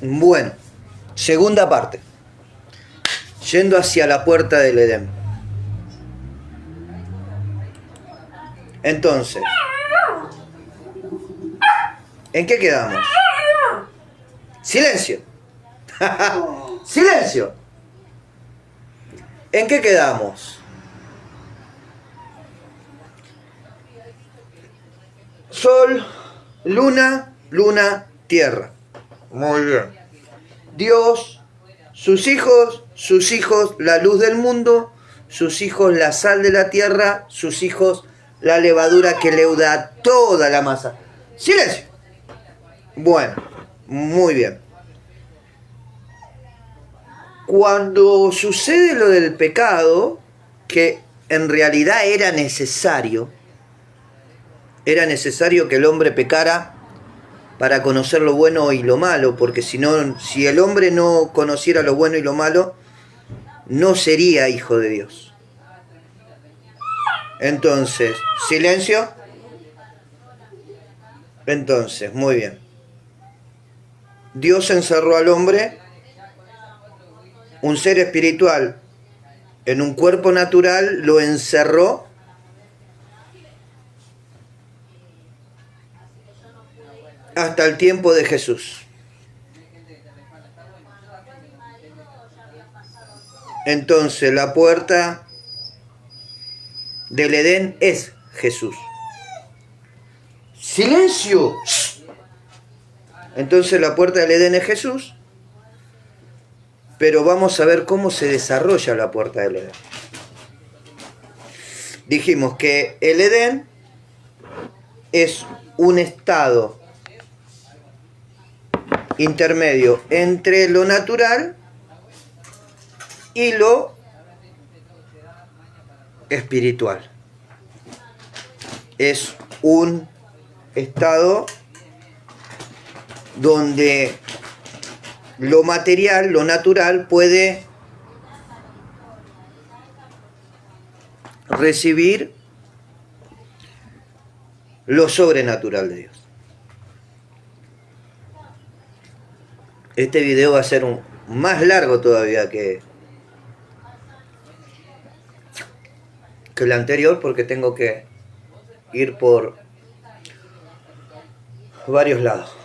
Bueno, segunda parte. Yendo hacia la puerta del Edén. Entonces, ¿en qué quedamos? ¡Silencio! ¡Silencio! ¿En qué quedamos? Sol, luna, tierra. Muy bien. Dios, sus hijos, la luz del mundo, sus hijos, la sal de la tierra, sus hijos, la levadura que leuda toda la masa. ¡Silencio! Bueno, muy bien. Cuando sucede lo del pecado, que en realidad era necesario que el hombre pecara para conocer lo bueno y lo malo, porque si el hombre no conociera lo bueno y lo malo, no sería hijo de Dios. Entonces, silencio. Entonces, muy bien. Dios encerró al hombre, un ser espiritual, en un cuerpo natural, lo encerró hasta el tiempo de Jesús. Entonces, la puerta del Edén es Jesús. ¡Silencio! Entonces, la puerta del Edén es Jesús. Pero vamos a ver cómo se desarrolla la puerta del Edén. Dijimos que el Edén es un estado intermedio entre lo natural y lo espiritual. Es un estado donde lo material, lo natural, puede recibir lo sobrenatural de Dios. Este video va a ser más largo todavía que el anterior, porque tengo que ir por varios lados.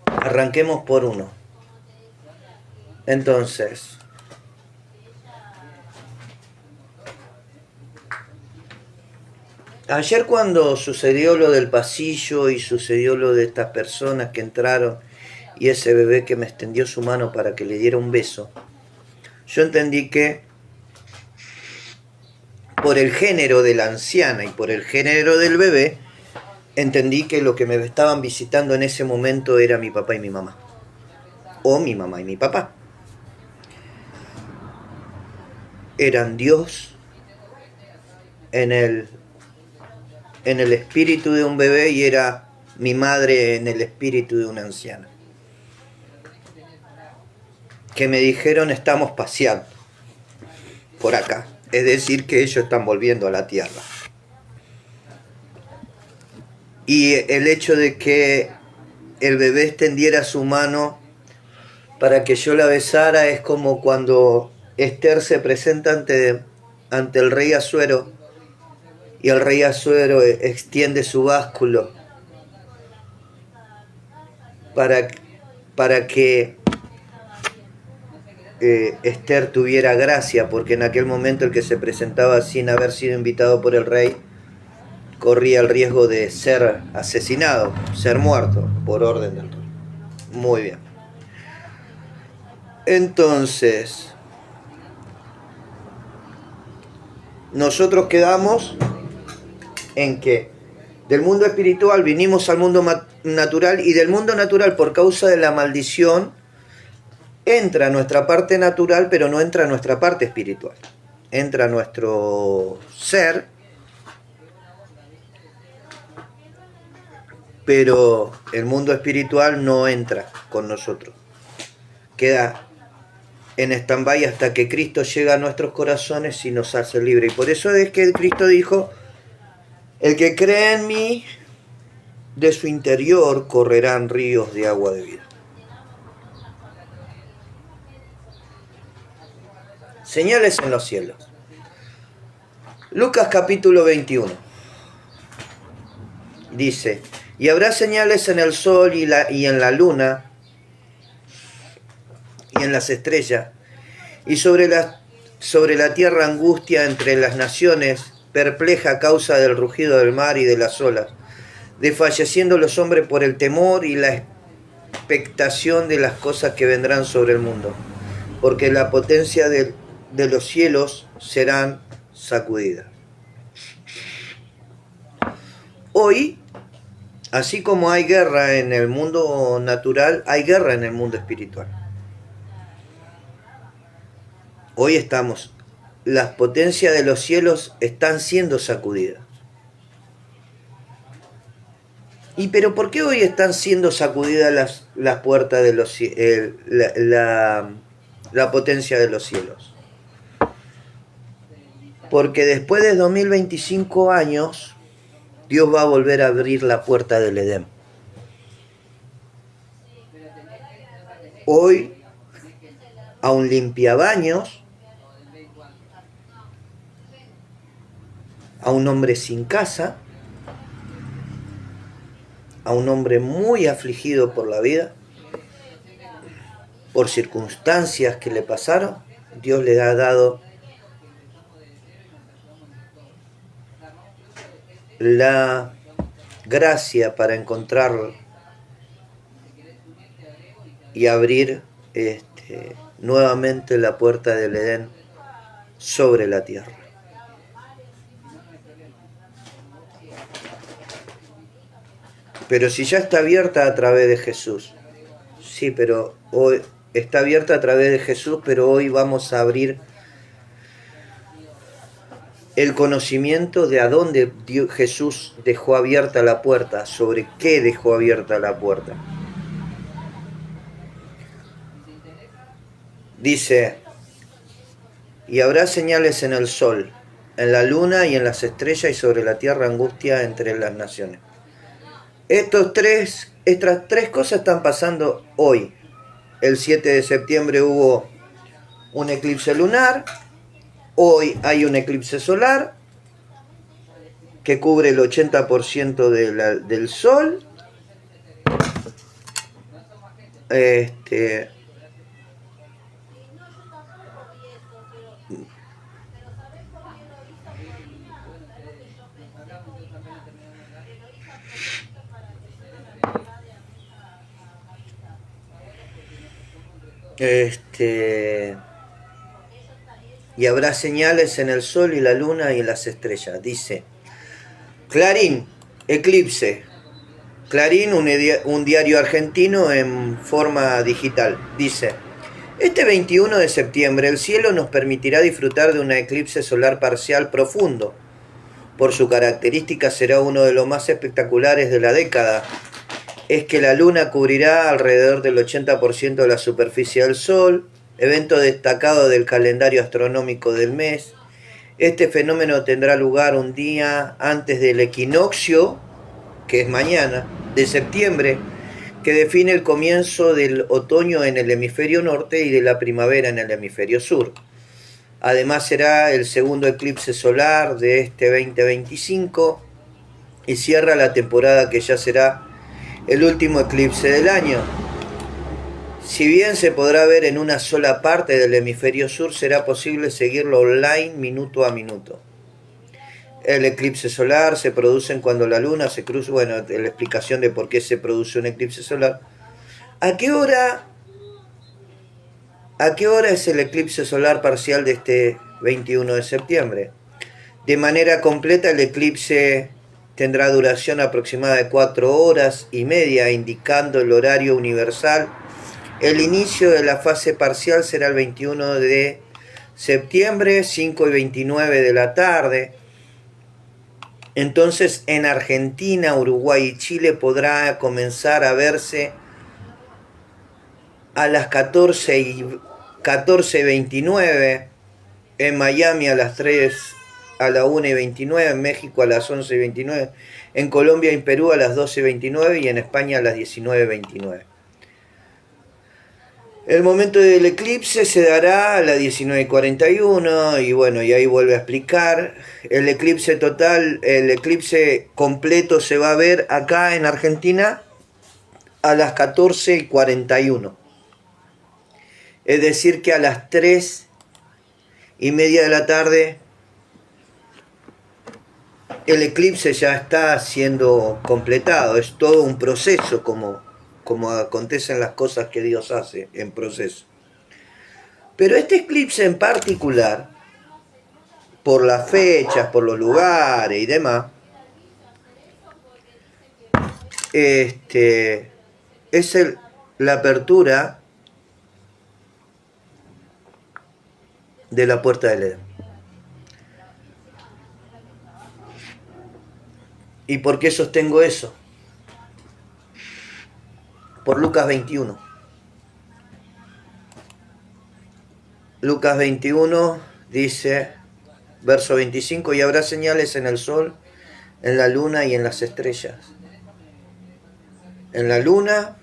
Arranquemos por uno. Entonces, ayer cuando sucedió lo del pasillo y sucedió lo de estas personas que entraron y ese bebé que me extendió su mano para que le diera un beso, yo entendí que por el género de la anciana y por el género del bebé, entendí que lo que me estaban visitando en ese momento era mi papá y mi mamá. O mi mamá y mi papá. Eran Dios en el espíritu de un bebé y era mi madre en el espíritu de una anciana. Que me dijeron, estamos paseando por acá. Es decir, que ellos están volviendo a la tierra. Y el hecho de que el bebé extendiera su mano para que yo la besara es como cuando Esther se presenta ante el rey Asuero y el rey Asuero extiende su básculo para que Esther tuviera gracia, porque en aquel momento el que se presentaba sin haber sido invitado por el rey corría el riesgo de ser asesinado, ser muerto por orden del rey. Muy bien. Entonces, nosotros quedamos en que del mundo espiritual vinimos al mundo natural, y del mundo natural, por causa de la maldición, entra nuestra parte natural, pero no entra nuestra parte espiritual. Entra nuestro ser, pero el mundo espiritual no entra con nosotros. Queda en stand-by hasta que Cristo llega a nuestros corazones y nos hace libres. Y por eso es que Cristo dijo, el que cree en mí, de su interior correrán ríos de agua de vida. Señales en los cielos. Lucas capítulo 21. Dice, y habrá señales en el sol y en la luna y en las estrellas, y sobre la tierra angustia entre las naciones, perpleja a causa del rugido del mar y de las olas, desfalleciendo los hombres por el temor y la expectación de las cosas que vendrán sobre el mundo, porque la potencia de los cielos serán sacudidas. Hoy, así como hay guerra en el mundo natural, hay guerra en el mundo espiritual. Hoy las potencias de los cielos están siendo sacudidas. ¿Y pero por qué hoy están siendo sacudidas las puertas de los la potencia de los cielos? Porque después de 2025 años, Dios va a volver a abrir la puerta del Edén. Hoy, a un limpiabaños, a un hombre sin casa, a un hombre muy afligido por la vida, por circunstancias que le pasaron, Dios le ha dado la gracia para encontrar y abrir nuevamente la puerta del Edén sobre la tierra. Pero si ya está abierta a través de Jesús, sí, pero hoy está abierta a través de Jesús, pero hoy vamos a abrir el conocimiento de a dónde Jesús dejó abierta la puerta, sobre qué dejó abierta la puerta. Dice, y habrá señales en el sol, en la luna y en las estrellas, y sobre la tierra angustia entre las naciones. Estas tres cosas están pasando hoy. El 7 de septiembre hubo un eclipse lunar. Hoy hay un eclipse solar que cubre el 80% del sol. Y habrá señales en el sol y la luna y en las estrellas. Dice, Clarín, eclipse. Clarín, un diario argentino en forma digital. Dice, este 21 de septiembre el cielo nos permitirá disfrutar de un eclipse solar parcial profundo. Por su característica será uno de los más espectaculares de la década. Es que la luna cubrirá alrededor del 80% de la superficie del sol, evento destacado del calendario astronómico del mes. Este fenómeno tendrá lugar un día antes del equinoccio, que es mañana, de septiembre, que define el comienzo del otoño en el hemisferio norte y de la primavera en el hemisferio sur. Además será el segundo eclipse solar de este 2025 y cierra la temporada que ya será el último eclipse del año. Si bien se podrá ver en una sola parte del hemisferio sur, será posible seguirlo online minuto a minuto. El eclipse solar se produce cuando la luna se cruza. Bueno, la explicación de por qué se produce un eclipse solar. ¿A qué hora es el eclipse solar parcial de este 21 de septiembre? De manera completa, el eclipse tendrá duración aproximada de 4 horas y media, indicando el horario universal. El inicio de la fase parcial será el 21 de septiembre, 5:29 de la tarde. Entonces, en Argentina, Uruguay y Chile podrá comenzar a verse a las 14:29, en Miami a las 1:29, en México a las 11:29, En Colombia y Perú a las 12:29 y en España a las 19:29. El momento del eclipse se dará a las 19:41 y bueno, y ahí vuelve a explicar. El eclipse total, el eclipse completo se va a ver acá en Argentina a las 14:41. Es decir que a las 3:30 de la tarde el eclipse ya está siendo completado. Es todo un proceso como acontecen las cosas que Dios hace en proceso. Pero este eclipse en particular, por las fechas, por los lugares y demás, es la apertura de la puerta del Edén. ¿Y por qué sostengo eso? Por Lucas 21. Lucas 21 dice, verso 25, y habrá señales en el sol, en la luna y en las estrellas. En la luna,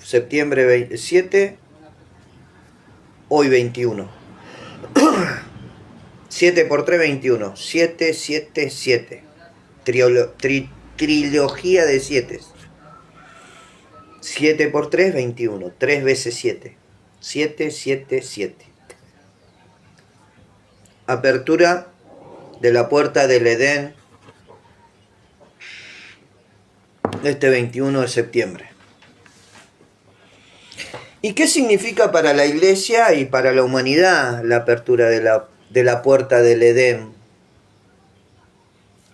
septiembre 27, hoy 21. 7 por 3, 21. 7, 7, 7. Trilogía de 7. 7 por 3, 21. 3 veces 7. 7, 7, 7. Apertura de la puerta del Edén este 21 de septiembre. ¿Y qué significa para la iglesia y para la humanidad la apertura de la puerta del Edén?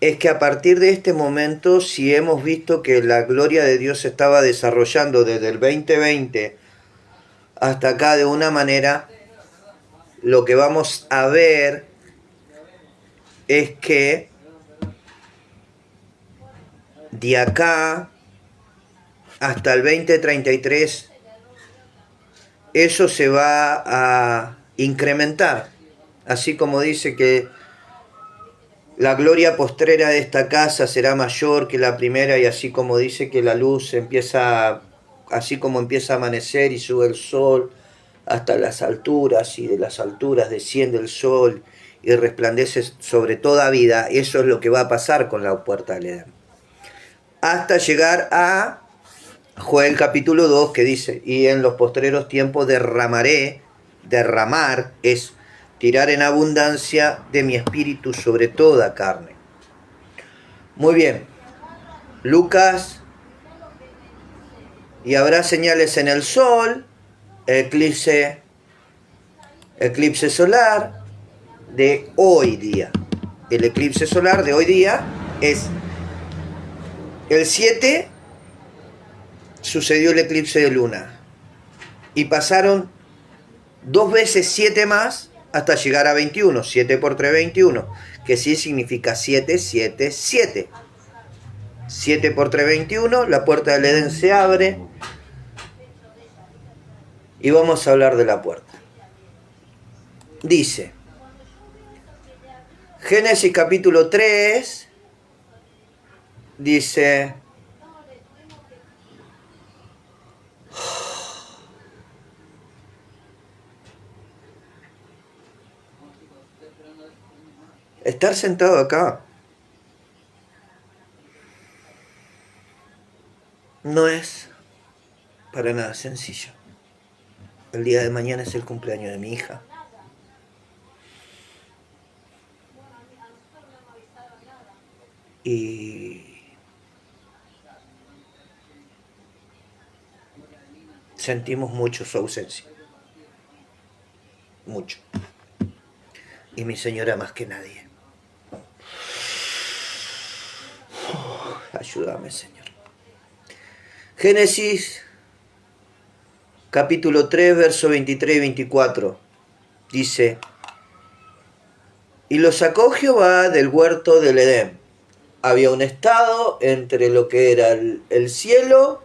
Es que a partir de este momento, si hemos visto que la gloria de Dios se estaba desarrollando desde el 2020 hasta acá de una manera, lo que vamos a ver es que de acá hasta el 2033 eso se va a incrementar, así como dice que la gloria postrera de esta casa será mayor que la primera, y así como dice que la luz empieza, así como empieza a amanecer y sube el sol hasta las alturas, y de las alturas desciende el sol y resplandece sobre toda vida, eso es lo que va a pasar con la puerta del Edén. Hasta llegar a Joel capítulo 2, que dice, y en los postreros tiempos derramaré, derramar es tirar en abundancia de mi espíritu sobre toda carne. Muy bien, Lucas, y habrá señales en el sol, eclipse solar de hoy día. El eclipse solar de hoy día es el 7, sucedió el eclipse de luna. Y pasaron 2 veces 7 más hasta llegar a 21. 7 por 3, 21. Que sí significa 7, 7, 7. 7 por 3, 21. La puerta del Edén se abre. Y vamos a hablar de la puerta. Dice, Génesis capítulo 3, dice, estar sentado acá no es para nada sencillo. El día de mañana es el cumpleaños de mi hija. Y sentimos mucho su ausencia. Mucho. Y mi señora más que nadie. Ayúdame, Señor. Génesis capítulo 3, verso 23 y 24. Dice, y lo sacó Jehová del huerto del Edén. Había un estado entre lo que era el cielo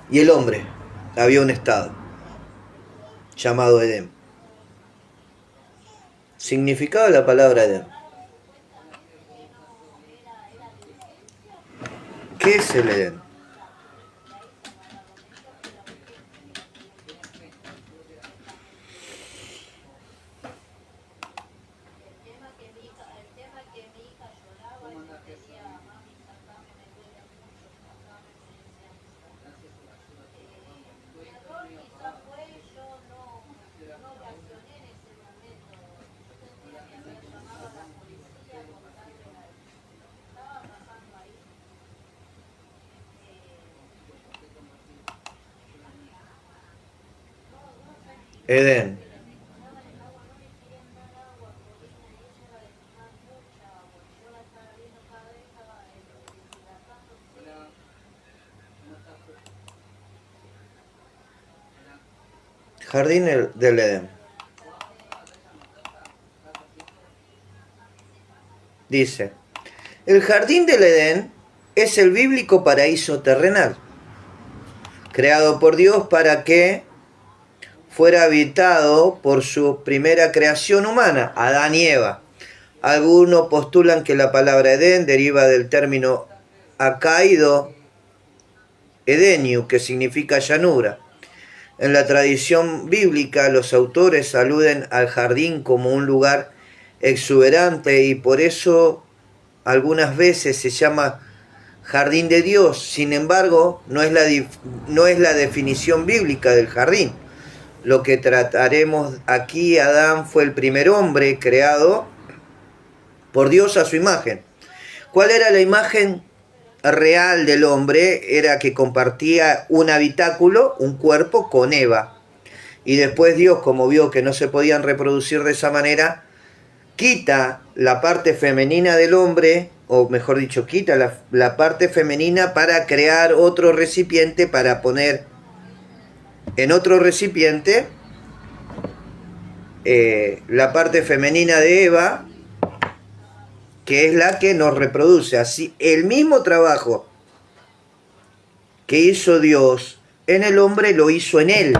y el hombre. Había un estado llamado Edén. Significado de la palabra Edén. ¿Qué es el Edén? Edén. Jardín del Edén. Dice, el jardín del Edén es el bíblico paraíso terrenal, creado por Dios para que fuera habitado por su primera creación humana, Adán y Eva. Algunos postulan que la palabra Edén deriva del término acaido edeniu, que significa llanura. En la tradición bíblica, los autores aluden al jardín como un lugar exuberante y por eso algunas veces se llama jardín de Dios. Sin embargo, no es la definición bíblica del jardín. Lo que trataremos aquí, Adán fue el primer hombre creado por Dios a su imagen. ¿Cuál era la imagen real del hombre? Era que compartía un habitáculo, un cuerpo, con Eva. Y después Dios, como vio que no se podían reproducir de esa manera, quita la parte femenina del hombre, o mejor dicho, quita la parte femenina para crear otro recipiente, para poner en otro recipiente la parte femenina de Eva, que es la que nos reproduce. Así, el mismo trabajo que hizo Dios en el hombre lo hizo en él.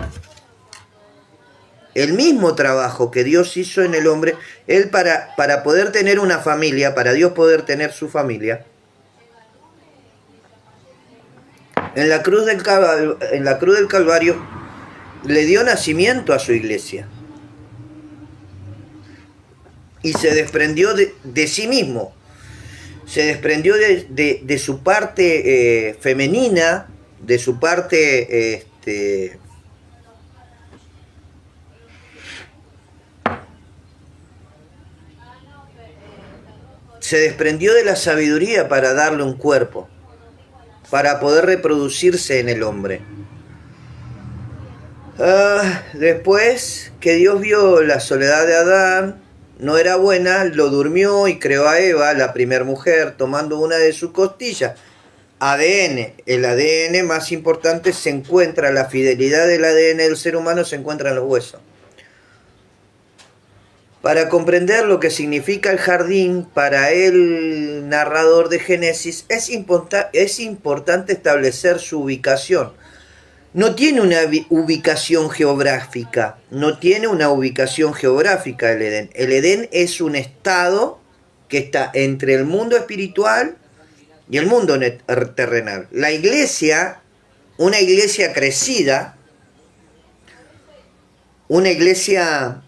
El mismo trabajo que Dios hizo en el hombre, él para poder tener una familia, para Dios poder tener su familia, en la cruz del Calvario le dio nacimiento a su iglesia. Y se desprendió de sí mismo. Se desprendió de su parte femenina, de su parte se desprendió de la sabiduría para darle un cuerpo, para poder reproducirse en el hombre. Después que Dios vio la soledad de Adán, no era buena, lo durmió y creó a Eva, la primer mujer, tomando una de sus costillas. ADN. El ADN más importante se encuentra, la fidelidad del ADN del ser humano se encuentra en los huesos. Para comprender lo que significa el jardín, para el narrador de Génesis, es importante establecer su ubicación. No tiene una ubicación geográfica, el Edén. El Edén es un estado que está entre el mundo espiritual y el mundo terrenal. La iglesia, una iglesia crecida, una iglesia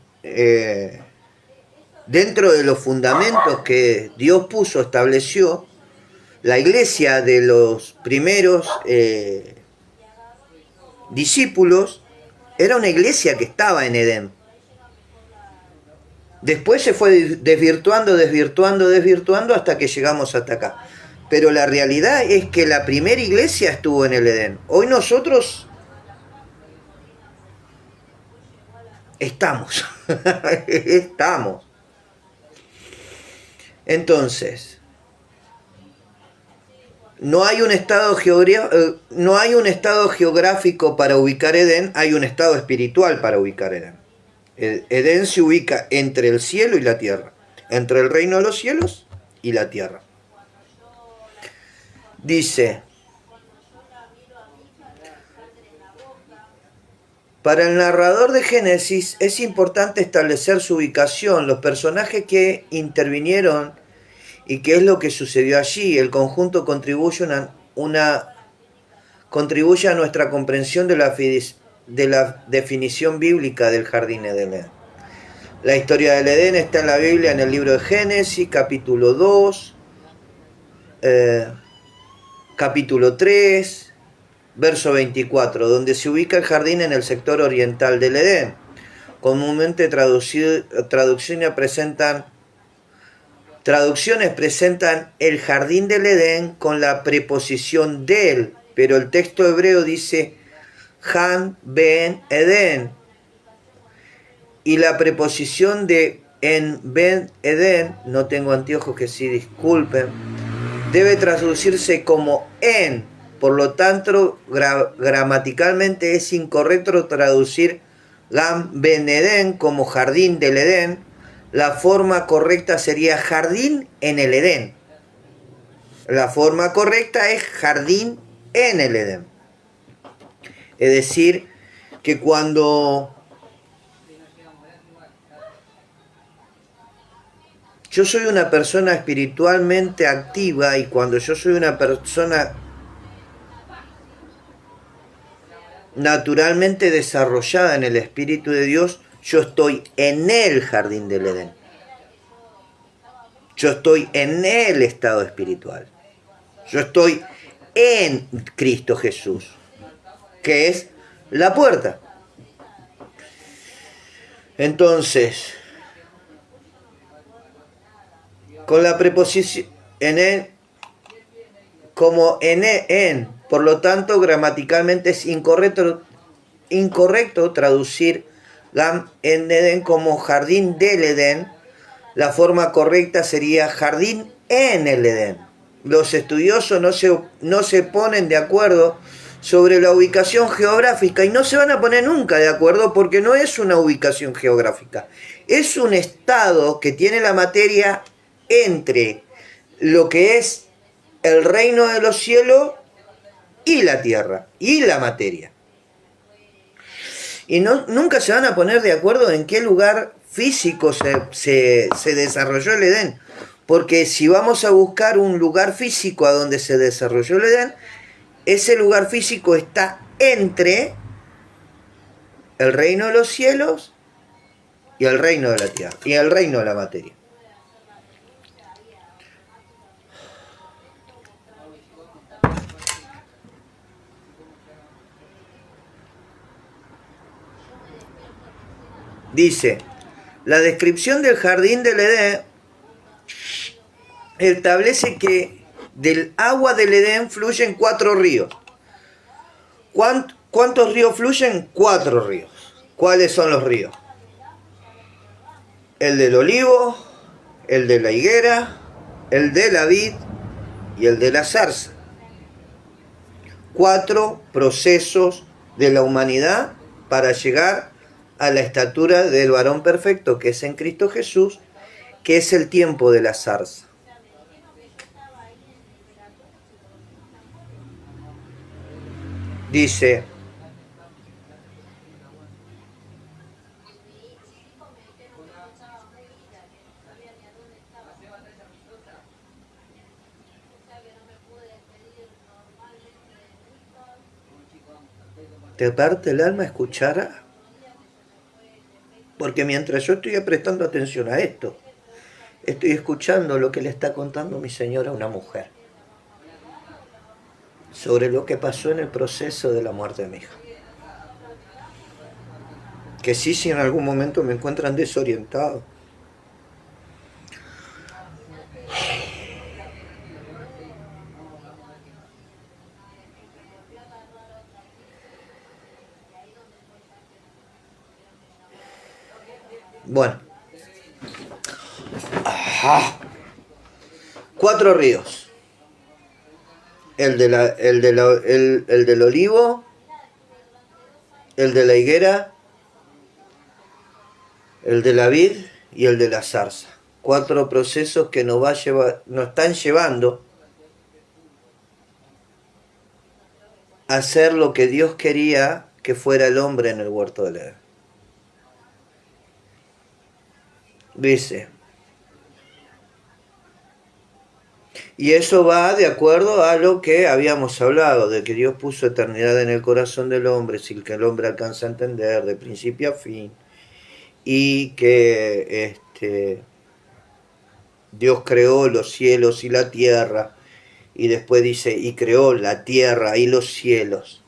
dentro de los fundamentos que Dios puso, estableció, la iglesia de los primeros discípulos era una iglesia que estaba en Edén. Después se fue desvirtuando hasta que llegamos hasta acá. Pero la realidad es que la primera iglesia estuvo en el Edén. Hoy nosotros estamos. Estamos. Entonces, no hay un estado geográfico para ubicar Edén, hay un estado espiritual para ubicar Edén. Edén se ubica entre el cielo y la tierra, entre el reino de los cielos y la tierra. Dice, para el narrador de Génesis es importante establecer su ubicación, los personajes que intervinieron y qué es lo que sucedió allí. El conjunto contribuye contribuye a nuestra comprensión de la definición bíblica del jardín de Edén. La historia del Edén está en la Biblia, en el libro de Génesis, capítulo 2, capítulo 3, verso 24, donde se ubica el jardín en el sector oriental del Edén. Comúnmente traducciones presentan el jardín del Edén con la preposición del, pero el texto hebreo dice Han Ben Eden, y la preposición de en Ben Eden, no tengo anteojos que sí, disculpen, debe traducirse como en. Por lo tanto, gramaticalmente es incorrecto traducir Gan Ben Eden como jardín del Edén. La forma correcta sería jardín en el Edén. La forma correcta es jardín en el Edén. Es decir, que cuando yo soy una persona espiritualmente activa y cuando yo soy una persona naturalmente desarrollada en el Espíritu de Dios, yo estoy en el jardín del Edén. Yo estoy en el estado espiritual. Yo estoy en Cristo Jesús, que es la puerta. Entonces, con la preposición en él, como en, por lo tanto, gramaticalmente es incorrecto traducir Gam en Edén como jardín del Edén. La forma correcta sería jardín en el Edén. Los estudiosos no se ponen de acuerdo sobre la ubicación geográfica y no se van a poner nunca de acuerdo porque no es una ubicación geográfica. Es un estado que tiene la materia entre lo que es el reino de los cielos y la tierra y la materia. Y nunca se van a poner de acuerdo en qué lugar físico se desarrolló el Edén. Porque si vamos a buscar un lugar físico a donde se desarrolló el Edén, ese lugar físico está entre el reino de los cielos y el reino de la tierra, y el reino de la materia. Dice, la descripción del jardín del Edén establece que del agua del Edén fluyen 4 ríos. ¿Cuántos ríos fluyen? 4 ríos. ¿Cuáles son los ríos? El del olivo, el de la higuera, el de la vid y el de la zarza. 4 procesos de la humanidad para llegar a la estatura del varón perfecto, que es en Cristo Jesús, que es el tiempo de la zarza. Dice, ¿te parte el alma escuchar? Porque mientras yo estoy prestando atención a esto, estoy escuchando lo que le está contando mi señora a una mujer sobre lo que pasó en el proceso de la muerte de mi hija. Que sí, si en algún momento me encuentran desorientado. Bueno. Ajá. 4 ríos. El del olivo, el de la higuera, el de la vid y el de la zarza. 4 procesos que nos están llevando a hacer lo que Dios quería que fuera el hombre en el huerto del Edén. Dice, Y eso va de acuerdo a lo que habíamos hablado, de que Dios puso eternidad en el corazón del hombre, sin que el hombre alcance a entender de principio a fin, y que Dios creó los cielos y la tierra, y después dice, y creó la tierra y los cielos.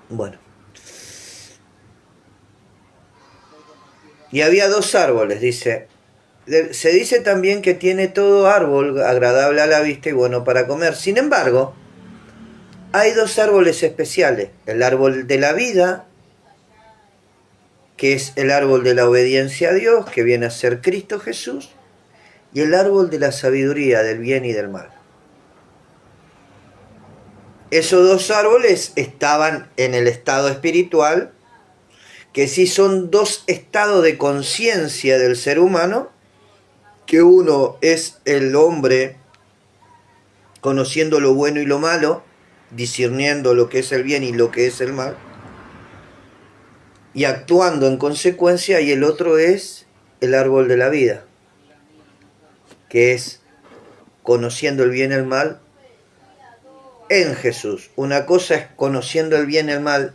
Bueno. Y había dos árboles, dice. Se dice también que tiene todo árbol agradable a la vista y bueno para comer. Sin embargo, hay dos árboles especiales. El árbol de la vida, que es el árbol de la obediencia a Dios, que viene a ser Cristo Jesús, y el árbol de la sabiduría, del bien y del mal. Esos dos árboles estaban en el estado espiritual, que sí son dos estados de conciencia del ser humano, que uno es el hombre conociendo lo bueno y lo malo, discerniendo lo que es el bien y lo que es el mal, y actuando en consecuencia, y el otro es el árbol de la vida, que es conociendo el bien y el mal en Jesús. Una cosa es conociendo el bien y el mal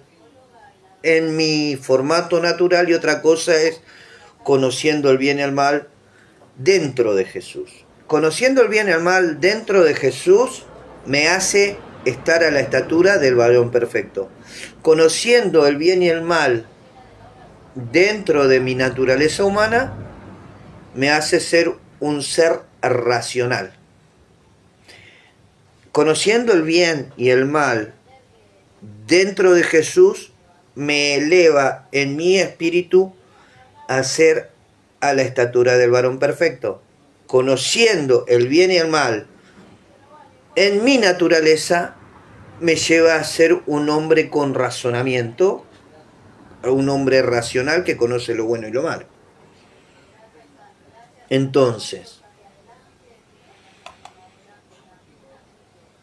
en mi formato natural y otra cosa es conociendo el bien y el mal dentro de Jesús. Conociendo el bien y el mal dentro de Jesús me hace estar a la estatura del varón perfecto. Conociendo el bien y el mal dentro de mi naturaleza humana me hace ser un ser racional. Conociendo el bien y el mal dentro de Jesús me eleva en mi espíritu a ser a la estatura del varón perfecto. Conociendo el bien y el mal en mi naturaleza me lleva a ser un hombre con razonamiento, un hombre racional que conoce lo bueno y lo malo. Entonces,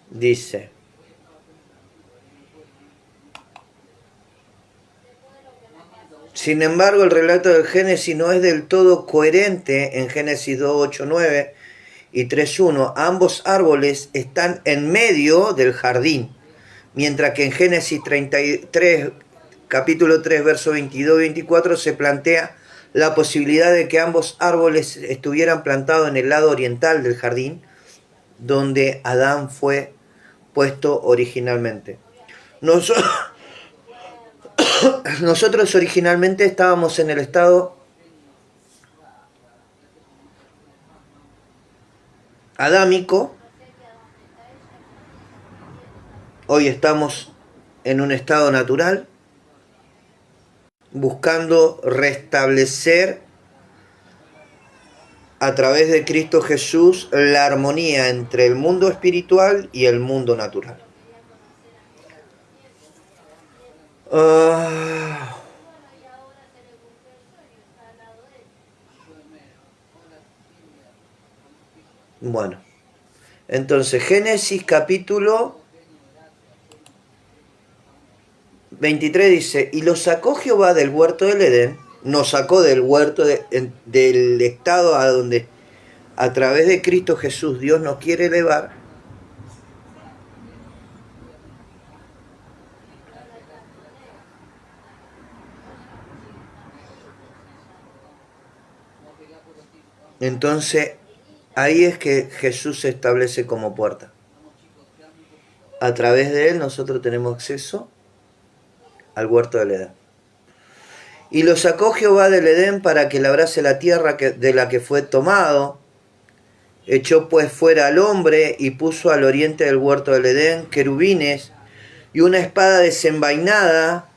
dice, sin embargo, el relato del Génesis no es del todo coherente en Génesis 2, 8, 9 y 3.1. Ambos árboles están en medio del jardín, mientras que en Génesis 33, capítulo 3, verso 22 y 24 se plantea la posibilidad de que ambos árboles estuvieran plantados en el lado oriental del jardín, donde Adán fue puesto originalmente. Nosotros originalmente estábamos en el estado adámico, hoy estamos en un estado natural, buscando restablecer a través de Cristo Jesús la armonía entre el mundo espiritual y el mundo natural. Bueno, entonces Génesis capítulo 23 dice, y lo sacó Jehová del huerto del Edén, nos sacó del huerto del estado a donde a través de Cristo Jesús Dios nos quiere elevar, entonces ahí es que Jesús se establece como puerta. A través de él nosotros tenemos acceso al huerto del Edén. Y lo sacó Jehová del Edén para que labrase la tierra de la que fue tomado. Echó pues fuera al hombre y puso al oriente del huerto del Edén querubines y una espada desenvainada,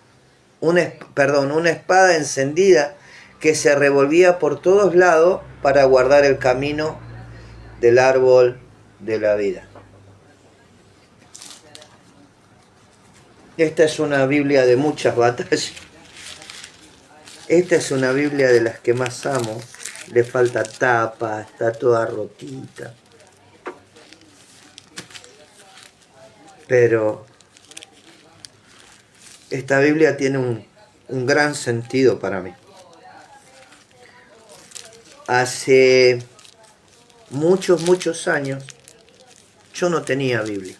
una espada encendida que se revolvía por todos lados para guardar el camino del árbol de la vida. Esta es una Biblia de muchas batallas. Esta es una Biblia de las que más amo. Le falta tapa, está toda rotita. Pero esta Biblia tiene un gran sentido para mí. Hace muchos años yo no tenía Biblia.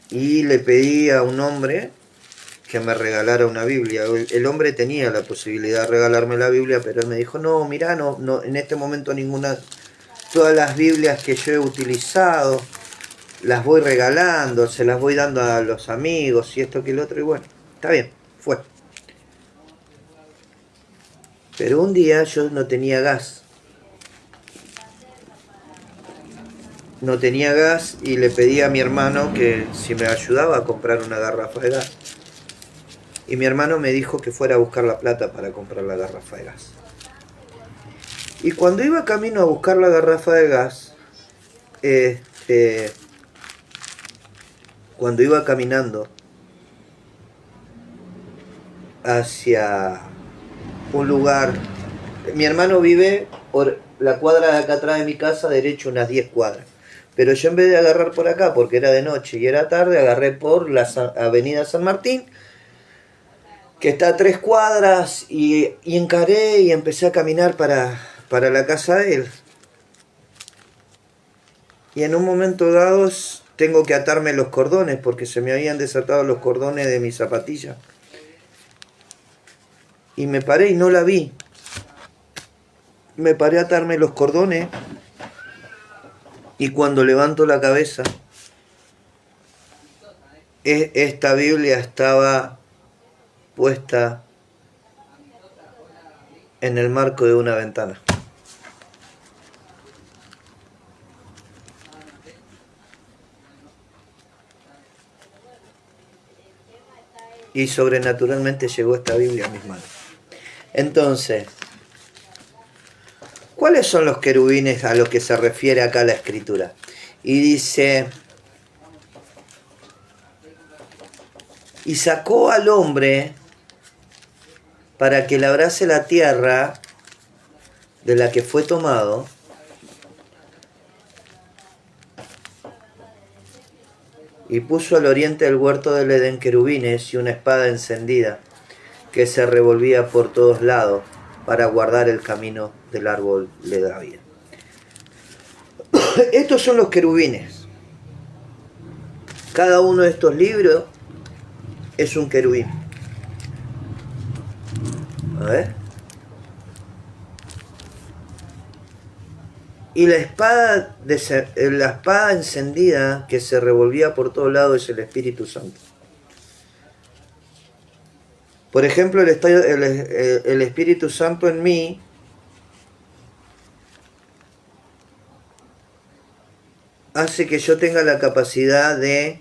Y le pedí a un hombre que me regalara una Biblia. El hombre tenía la posibilidad de regalarme la Biblia, pero él me dijo, no, mirá, no, en este momento ninguna, todas las Biblias que yo he utilizado, las voy regalando, se las voy dando a los amigos y esto que el otro, y bueno, está bien, fue. Pero un día yo no tenía gas. No tenía gas y le pedí a mi hermano que si me ayudaba a comprar una garrafa de gas. Y mi hermano me dijo que fuera a buscar la plata para comprar la garrafa de gas. Y cuando iba camino a buscar la garrafa de gas, cuando iba caminando hacia un lugar, mi hermano vive por la cuadra de acá atrás de mi casa, derecho unas 10 cuadras. Pero yo en vez de agarrar por acá, porque era de noche y era tarde, agarré por la avenida San Martín, que está a 3 cuadras, y encaré y empecé a caminar para la casa de él. Y en un momento dado tengo que atarme los cordones porque se me habían desatado los cordones de mi zapatilla. Y me paré y no la vi. Me paré a atarme los cordones y cuando levanto la cabeza, esta Biblia estaba puesta en el marco de una ventana. Y sobrenaturalmente llegó esta Biblia a mis manos. Entonces, ¿cuáles son los querubines a los que se refiere acá la Escritura? Y dice, y sacó al hombre para que labrase la tierra de la que fue tomado, y puso al oriente del huerto del Edén querubines y una espada encendida que se revolvía por todos lados para guardar el camino del árbol de la vida. Estos son los querubines. Cada uno de estos libros es un querubín. A ver. Y la espada encendida que se revolvía por todos lados es el Espíritu Santo. Por ejemplo, el Espíritu Santo en mí hace que yo tenga la capacidad de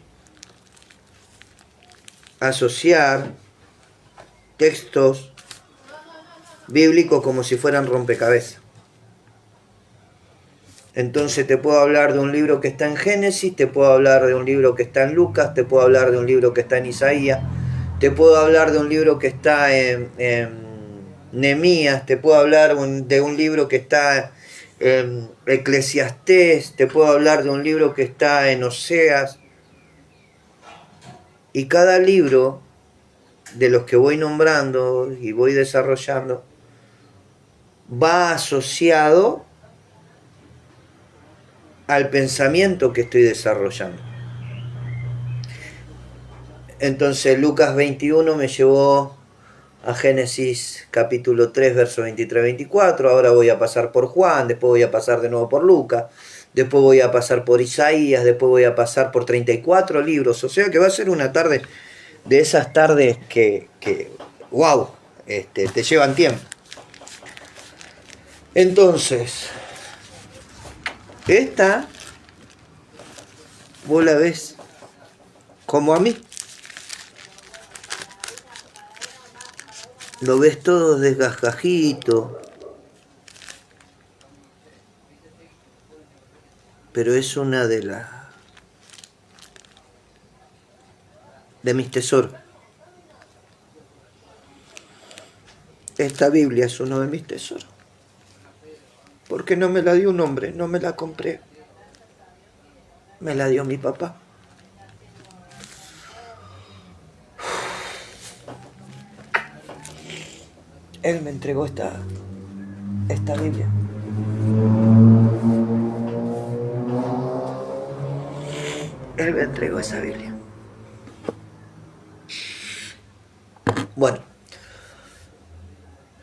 asociar textos bíblicos como si fueran rompecabezas. Entonces te puedo hablar de un libro que está en Génesis, te puedo hablar de un libro que está en Lucas, te puedo hablar de un libro que está en Isaías, te puedo hablar de un libro que está en Nehemías, te puedo hablar de un libro que está en Eclesiastés, te puedo hablar de un libro que está en Oseas. Y cada libro de los que voy nombrando y voy desarrollando va asociado al pensamiento que estoy desarrollando. Entonces Lucas 21 me llevó a Génesis capítulo 3, versos 23-24, ahora voy a pasar por Juan, después voy a pasar de nuevo por Lucas, después voy a pasar por Isaías, después voy a pasar por 34 libros, o sea que va a ser una tarde de esas tardes que wow, te llevan tiempo. Entonces, esta, vos la ves como a mí. Lo ves todo desgajajito. Pero es una de mis tesoros. Esta Biblia es uno de mis tesoros. Porque no me la dio un hombre, no me la compré. Me la dio mi papá. Él me entregó esta Biblia. Él me entregó esa Biblia. Bueno,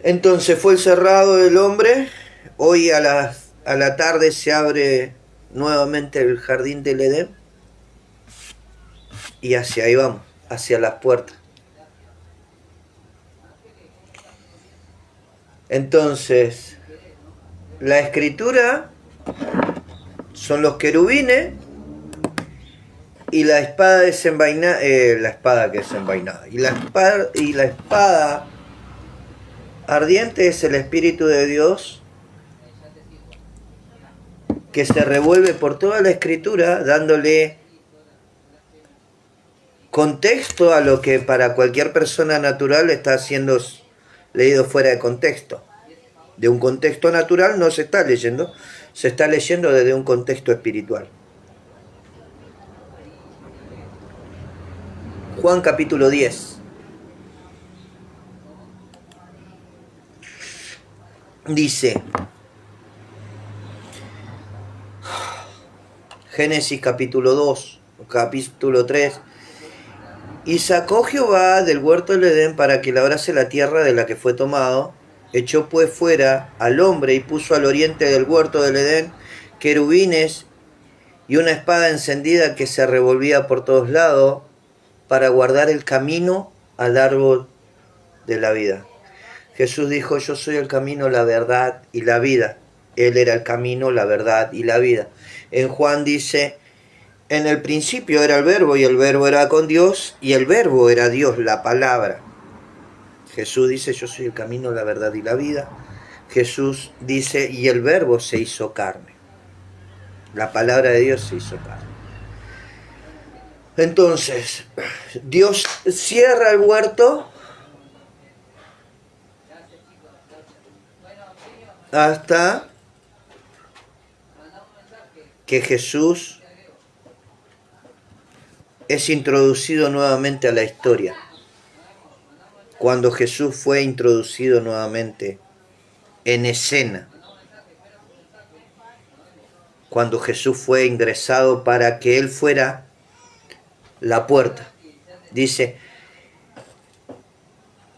entonces fue el cerrado del hombre. Hoy a la tarde se abre nuevamente el jardín del Edén. Y hacia ahí vamos, hacia las puertas. Entonces, la escritura son los querubines y la espada desenvainada, la espada que es desenvainada. Y la espada ardiente es el Espíritu de Dios que se revuelve por toda la escritura dándole contexto a lo que para cualquier persona natural está siendo leído fuera de contexto. De un contexto natural no se está leyendo, se está leyendo desde un contexto espiritual. Juan capítulo 10. Dice, Génesis capítulo 2, capítulo 3. Y sacó Jehová del huerto del Edén para que labrase la tierra de la que fue tomado. Echó pues fuera al hombre y puso al oriente del huerto del Edén querubines y una espada encendida que se revolvía por todos lados para guardar el camino al árbol de la vida. Jesús dijo, yo soy el camino, la verdad y la vida. Él era el camino, la verdad y la vida. En Juan dice, en el principio era el verbo y el verbo era con Dios y el verbo era Dios, la palabra. Jesús dice, yo soy el camino, la verdad y la vida. Jesús dice, y el verbo se hizo carne. La palabra de Dios se hizo carne. Entonces, Dios cierra el huerto hasta que Jesús es introducido nuevamente a la historia. Cuando Jesús fue introducido nuevamente en escena. Cuando Jesús fue ingresado para que Él fuera la puerta. Dice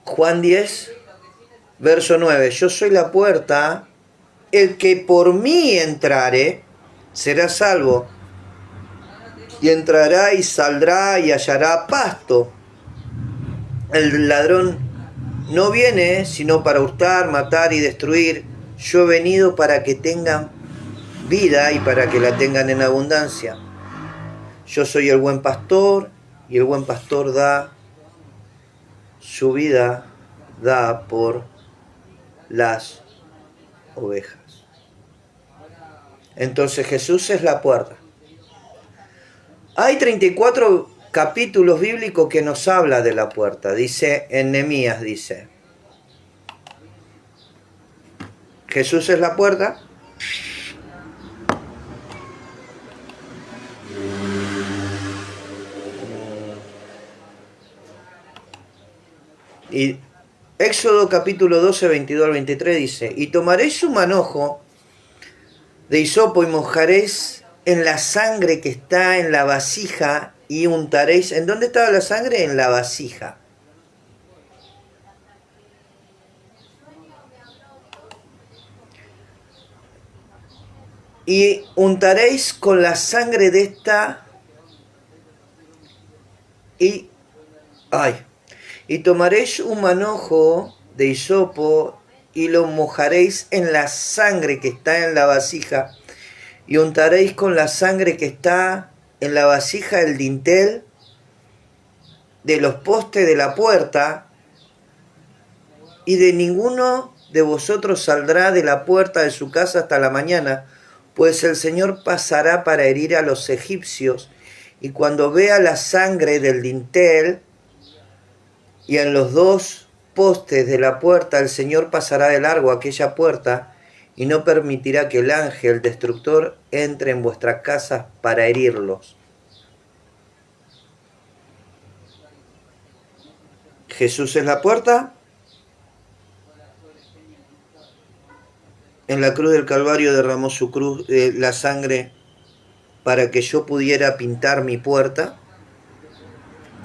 Juan 10, verso 9, yo soy la puerta, el que por mí entrare será salvo, y entrará y saldrá y hallará pasto. El ladrón no viene sino para hurtar, matar y destruir. Yo he venido para que tengan vida y para que la tengan en abundancia. Yo soy el buen pastor y el buen pastor da su vida, da por las ovejas. Entonces Jesús es la puerta. Hay 34 capítulos bíblicos que nos habla de la puerta. Dice en Nehemías, dice, Jesús es la puerta. Y Éxodo capítulo 12, 22 al 23 dice, y tomaréis su manojo de hisopo y mojaréis en la sangre que está en la vasija y untaréis. ¿En dónde estaba la sangre? En la vasija. Y untaréis con la sangre de esta y tomaréis un manojo de hisopo y lo mojaréis en la sangre que está en la vasija y untaréis con la sangre que está en la vasija el dintel de los postes de la puerta, y de ninguno de vosotros saldrá de la puerta de su casa hasta la mañana, pues el Señor pasará para herir a los egipcios, y cuando vea la sangre del dintel y en los dos postes de la puerta, el Señor pasará de largo aquella puerta y no permitirá que el ángel destructor entre en vuestras casas para herirlos. Jesús es la puerta. En la cruz del Calvario derramó su cruz, la sangre para que yo pudiera pintar mi puerta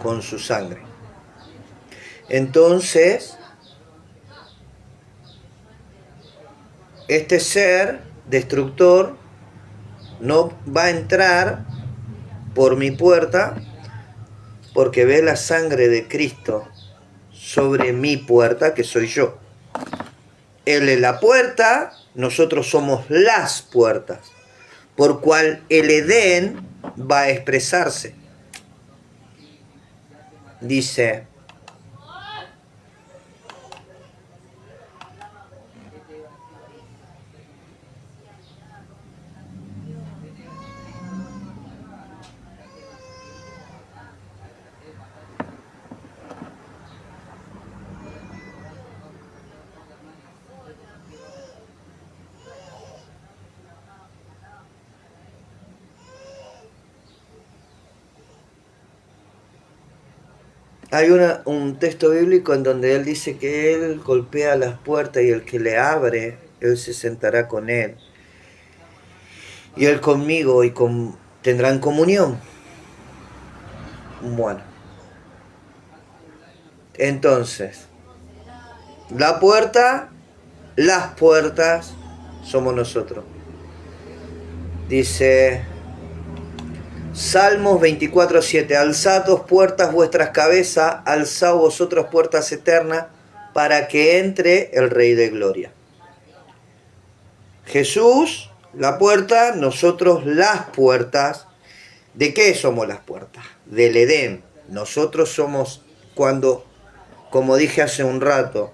con su sangre. Entonces, este ser destructor no va a entrar por mi puerta porque ve la sangre de Cristo sobre mi puerta, que soy yo. Él es la puerta, nosotros somos las puertas, por cual el Edén va a expresarse. Dice, hay un texto bíblico en donde él dice que él golpea las puertas y el que le abre, él se sentará con él. Y él conmigo y tendrán comunión. Bueno, entonces, la puerta, las puertas somos nosotros. Dice Salmos 24:7, alzados puertas vuestras cabezas, alzaos vosotros puertas eternas, para que entre el Rey de Gloria. Jesús, la puerta, nosotros las puertas. ¿De qué somos las puertas? Del Edén. Nosotros somos cuando, como dije hace un rato,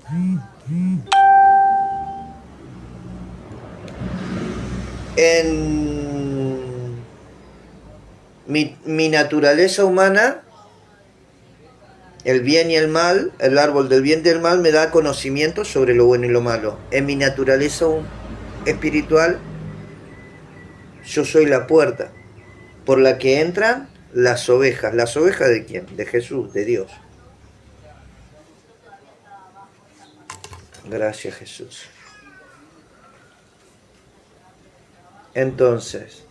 en mi naturaleza humana, el bien y el mal, el árbol del bien y del mal me da conocimiento sobre lo bueno y lo malo. En mi naturaleza espiritual, yo soy la puerta por la que entran las ovejas. ¿Las ovejas de quién? De Jesús, de Dios. Gracias, Jesús. Entonces,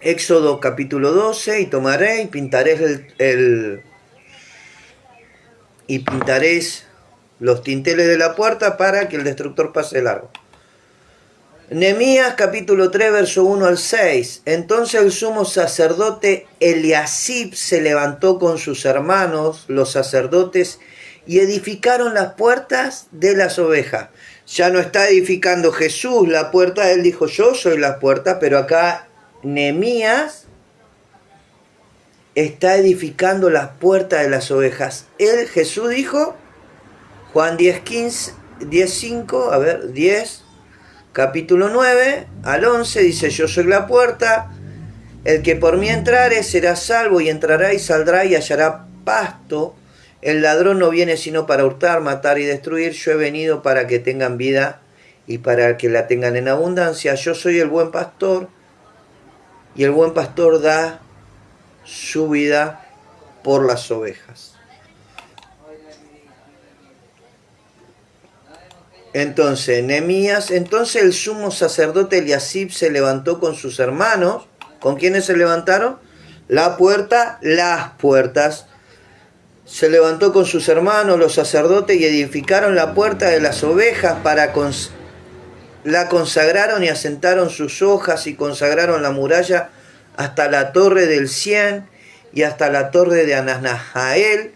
Éxodo capítulo 12, y tomaré y pintaré y pintaréis los tinteles de la puerta para que el destructor pase largo. Nehemías capítulo 3, verso 1 al 6. Entonces el sumo sacerdote Eliasib se levantó con sus hermanos, los sacerdotes, y edificaron las puertas de las ovejas. Ya no está edificando Jesús la puerta, él dijo, yo soy la puerta, pero acá Nehemías está edificando las puertas de las ovejas. Él, Jesús dijo, Juan 10:5, a ver, 10, capítulo 9 al 11, dice, yo soy la puerta, el que por mí entrare será salvo, y entrará y saldrá y hallará pasto. El ladrón no viene sino para hurtar, matar y destruir. Yo he venido para que tengan vida y para que la tengan en abundancia. Yo soy el buen pastor, y el buen pastor da su vida por las ovejas. Entonces, Nehemías, entonces el sumo sacerdote Eliasib se levantó con sus hermanos. ¿Con quiénes se levantaron? La puerta, las puertas. Se levantó con sus hermanos, los sacerdotes, y edificaron la puerta de las ovejas la consagraron y asentaron sus hojas y consagraron la muralla hasta la torre del Cien y hasta la torre de Anasnahael,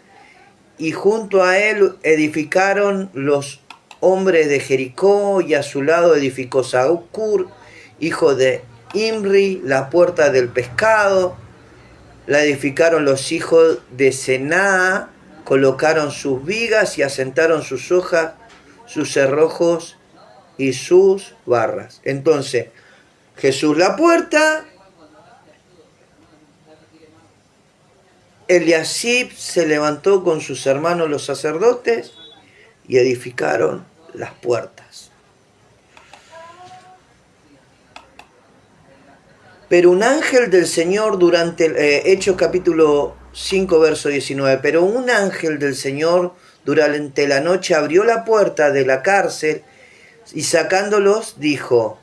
y junto a él edificaron los hombres de Jericó, y a su lado edificó Saúcur, hijo de Imri, la puerta del pescado. La edificaron los hijos de Senaa, colocaron sus vigas y asentaron sus hojas, sus cerrojos y sus barras. Entonces, Jesús la puerta, Eliasib se levantó con sus hermanos los sacerdotes y edificaron las puertas. Pero un ángel del Señor durante, Hechos capítulo 5, verso 19, pero un ángel del Señor durante la noche abrió la puerta de la cárcel y sacándolos dijo,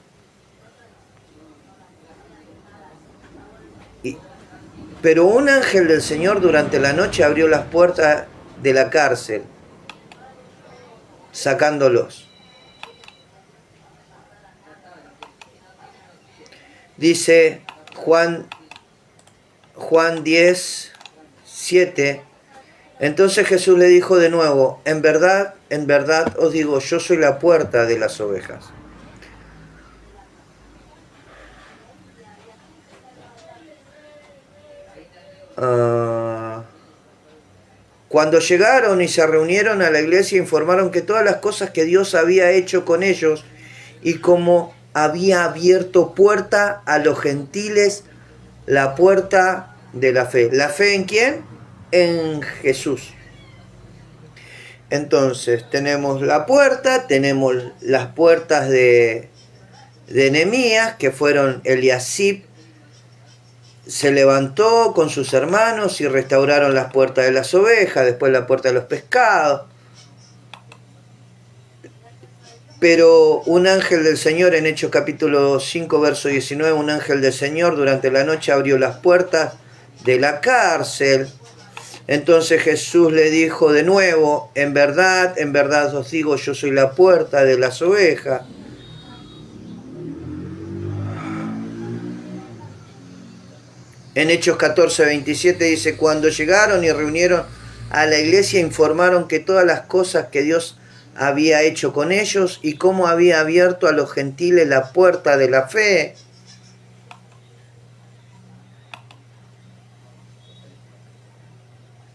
pero un ángel del Señor durante la noche abrió las puertas de la cárcel, sacándolos. Dice Juan 10, 7. Entonces Jesús le dijo de nuevo, en verdad os digo, yo soy la puerta de las ovejas. Cuando llegaron y se reunieron a la iglesia, informaron que todas las cosas que Dios había hecho con ellos y cómo había abierto puerta a los gentiles, la puerta de la fe. ¿La fe en quién? En Jesús. Entonces tenemos la puerta, tenemos las puertas de Nehemías, que fueron Eliasib, se levantó con sus hermanos y restauraron las puertas de las ovejas, después la puerta de los pescados. Pero un ángel del Señor, en Hechos capítulo 5, verso 19, un ángel del Señor durante la noche abrió las puertas de la cárcel. Entonces Jesús le dijo de nuevo, en verdad os digo, yo soy la puerta de las ovejas. En Hechos 14, 27 dice, cuando llegaron y reunieron a la iglesia, informaron que todas las cosas que Dios había hecho con ellos y cómo había abierto a los gentiles la puerta de la fe.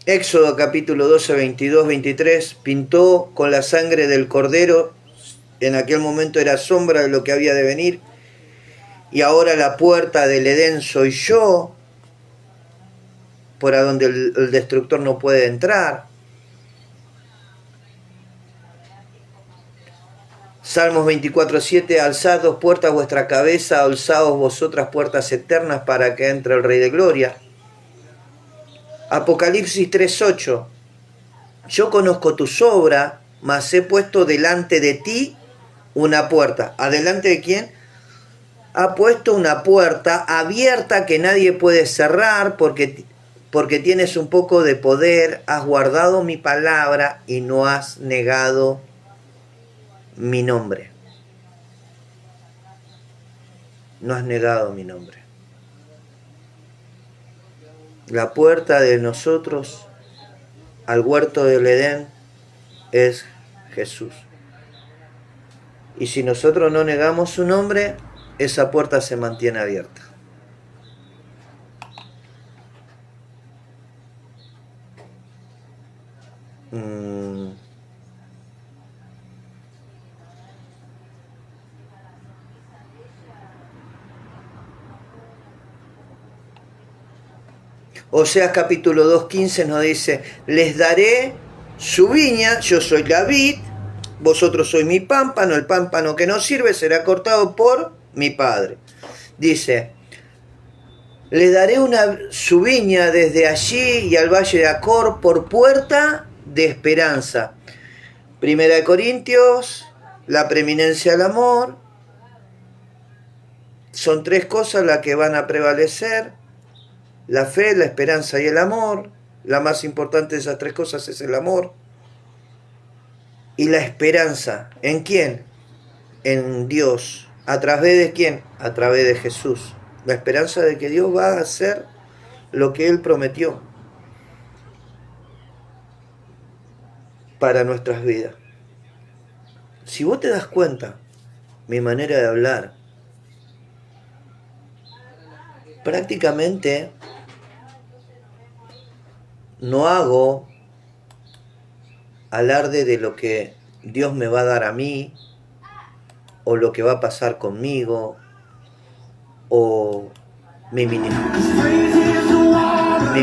Éxodo capítulo 12, 22, 23, pintó con la sangre del cordero, en aquel momento era sombra de lo que había de venir, y ahora la puerta del Edén soy yo, por a donde el destructor no puede entrar. Salmos 24, 7, alzad dos puertas vuestra cabeza, alzaos vosotras puertas eternas para que entre el Rey de Gloria. Apocalipsis 3, 8, yo conozco tus obras, mas he puesto delante de ti una puerta. ¿Adelante de quién? Ha puesto una puerta abierta que nadie puede cerrar porque tienes un poco de poder, has guardado mi palabra y no has negado mi nombre. No has negado mi nombre. La puerta de nosotros al huerto del Edén es Jesús. Y si nosotros no negamos su nombre, esa puerta se mantiene abierta. Oseas capítulo 2:15 nos dice, les daré su viña, yo soy la vid, vosotros sois mi pámpano, el pámpano que no sirve será cortado por mi Padre. Dice, les daré su viña desde allí y al valle de Acor por puerta de esperanza. Primera de Corintios, la preeminencia del amor. Son tres cosas las que van a prevalecer. La fe, la esperanza y el amor. La más importante de esas tres cosas es el amor. Y la esperanza, ¿en quién? En Dios. ¿A través de quién? A través de Jesús. La esperanza de que Dios va a hacer lo que Él prometió para nuestras vidas. Si vos te das cuenta, mi manera de hablar, prácticamente no hago alarde de lo que Dios me va a dar a mí, o lo que va a pasar conmigo, o mi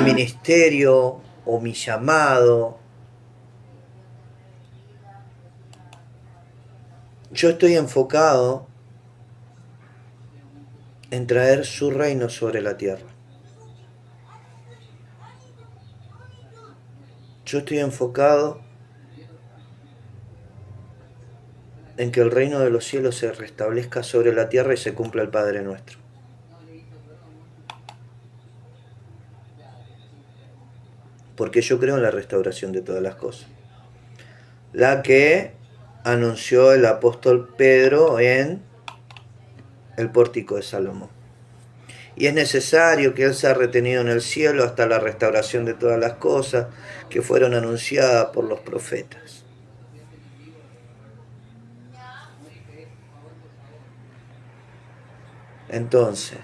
ministerio, o mi llamado. Yo estoy enfocado en traer su reino sobre la tierra. Yo estoy enfocado en que el reino de los cielos se restablezca sobre la tierra y se cumpla el Padre Nuestro. Porque yo creo en la restauración de todas las cosas. La que anunció el apóstol Pedro en el pórtico de Salomón. Y es necesario que Él sea retenido en el cielo hasta la restauración de todas las cosas que fueron anunciadas por los profetas. Entonces,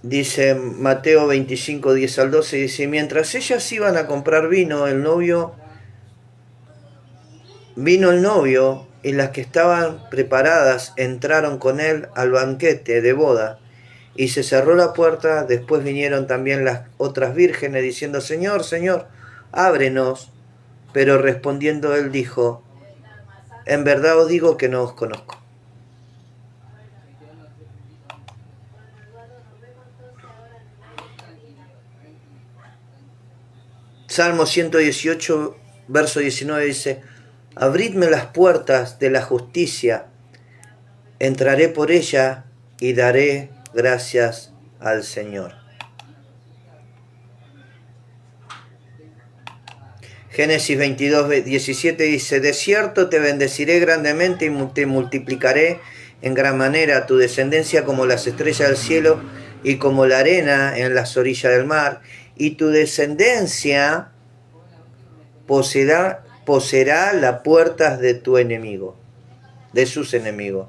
dice Mateo 25, 10 al 12, dice, mientras ellas iban a comprar vino el novio, y las que estaban preparadas entraron con él al banquete de boda, y se cerró la puerta. Después vinieron también las otras vírgenes diciendo, Señor, Señor, ábrenos. Pero respondiendo él dijo, en verdad os digo que no os conozco. Salmo 118, verso 19 dice, abridme las puertas de la justicia, entraré por ella y daré gracias al Señor. Génesis 22, 17 dice, de cierto te bendeciré grandemente y te multiplicaré en gran manera, tu descendencia como las estrellas del cielo y como la arena en las orillas del mar, y tu descendencia poseerá las puertas de tu enemigo, de sus enemigos.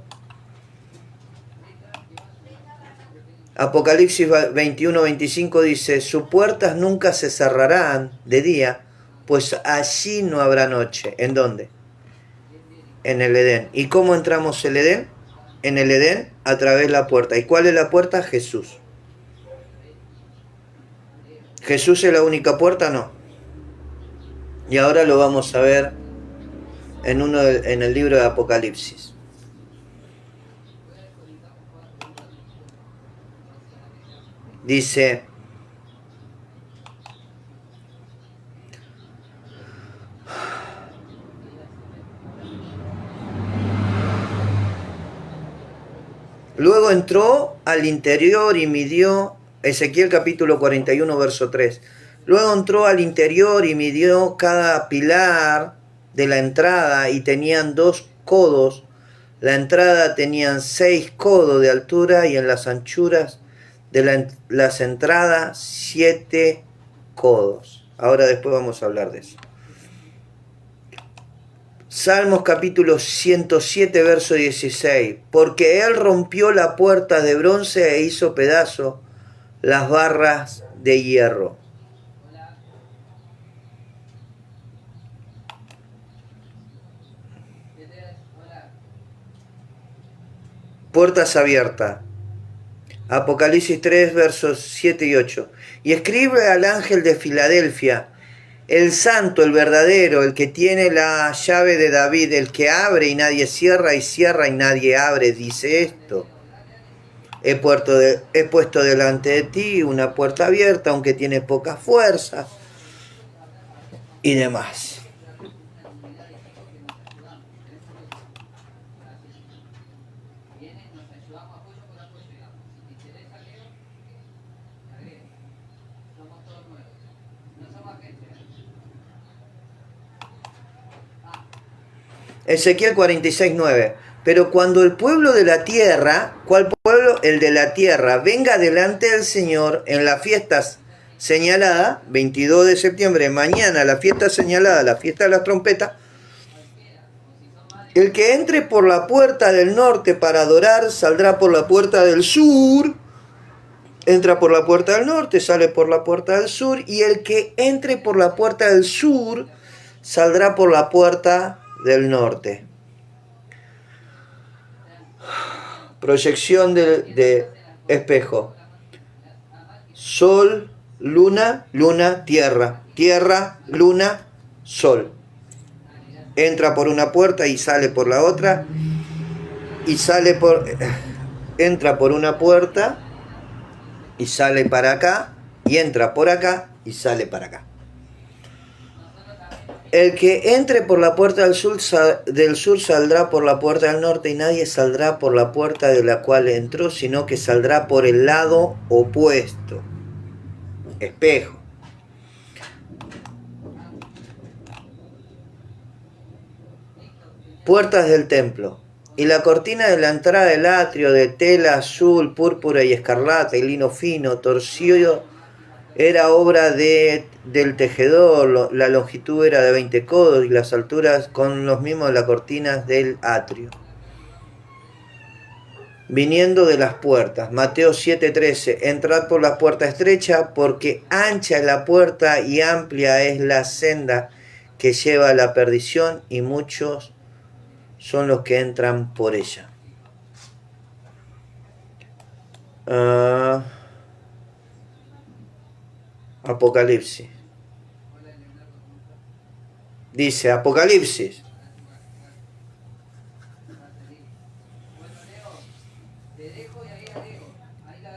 Apocalipsis 21, 25 dice, sus puertas nunca se cerrarán de día, pues allí no habrá noche. ¿En dónde? En el Edén. ¿Y cómo entramos el Edén? En el Edén a través de la puerta. ¿Y cuál es la puerta? Jesús. ¿Jesús es la única puerta? No. Y ahora lo vamos a ver en el libro de Apocalipsis. Dice, luego entró al interior y midió, Ezequiel capítulo 41, verso 3. Luego entró al interior y midió cada pilar de la entrada y tenían 2 codos. La entrada tenían 6 codos de altura y en las anchuras de las entradas 7 codos. Ahora después vamos a hablar de eso. Salmos capítulo 107, verso 16. Porque él rompió la puerta de bronce e hizo pedazo las barras de hierro. Puertas abiertas. Apocalipsis 3, versos 7 y 8. Y escribe al ángel de Filadelfia, el santo, el verdadero, el que tiene la llave de David, el que abre y nadie cierra, y cierra y nadie abre, dice esto. He puesto delante de ti una puerta abierta, aunque tienes poca fuerza, y demás. Ezequiel 46, 9. Pero cuando el pueblo de la tierra, ¿cuál pueblo? El de la tierra, venga delante del Señor en las fiestas señaladas, 22 de septiembre, mañana la fiesta señalada, la fiesta de las trompetas, el que entre por la puerta del norte para adorar, saldrá por la puerta del sur, entra por la puerta del norte, sale por la puerta del sur, y el que entre por la puerta del sur, saldrá por la puerta del norte. Proyección de espejo. Sol, luna, luna, tierra. Tierra, luna, sol. Entra por una puerta y sale por la otra. Y sale por... Entra por una puerta y sale para acá. Y entra por acá y sale para acá. El que entre por la puerta del sur saldrá por la puerta del norte, y nadie saldrá por la puerta de la cual entró, sino que saldrá por el lado opuesto. Espejo. Puertas del templo. Y la cortina de la entrada del atrio, de tela azul, púrpura y escarlata y lino fino, torcido, era obra del tejedor. La longitud era de 20 codos y las alturas con los mismos de las cortinas del atrio. Viniendo de las puertas. Mateo 7:13. Entrad por la puerta estrecha, porque ancha es la puerta y amplia es la senda que lleva a la perdición, y muchos son los que entran por ella. Apocalipsis. Dice Apocalipsis.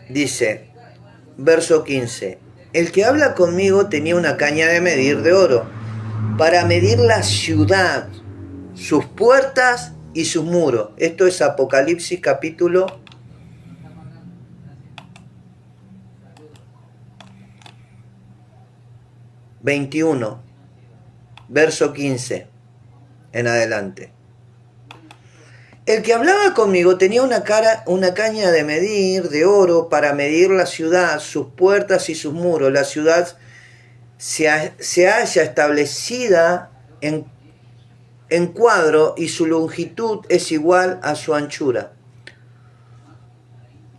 Dice, verso 15. El que habla conmigo tenía una caña de medir de oro para medir la ciudad, sus puertas y sus muros. Esto es Apocalipsis capítulo 21, verso 15 en adelante. El que hablaba conmigo tenía una caña de medir de oro para medir la ciudad, sus puertas y sus muros. La ciudad se halla establecida en cuadro, y su longitud es igual a su anchura.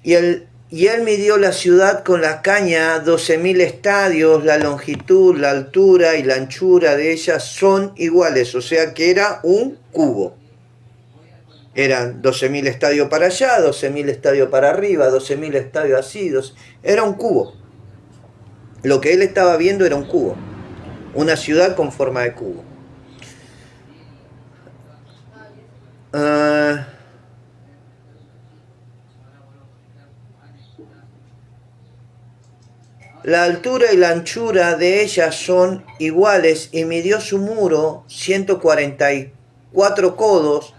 Y él midió la ciudad con la caña, 12.000 estadios. La longitud, la altura y la anchura de ella son iguales, o sea que era un cubo. Eran 12.000 estadios para allá, 12.000 estadios para arriba, 12.000 estadios así. Era un cubo. Lo que él estaba viendo era un cubo. Una ciudad con forma de cubo. La altura y la anchura de ellas son iguales, y midió su muro 144 codos.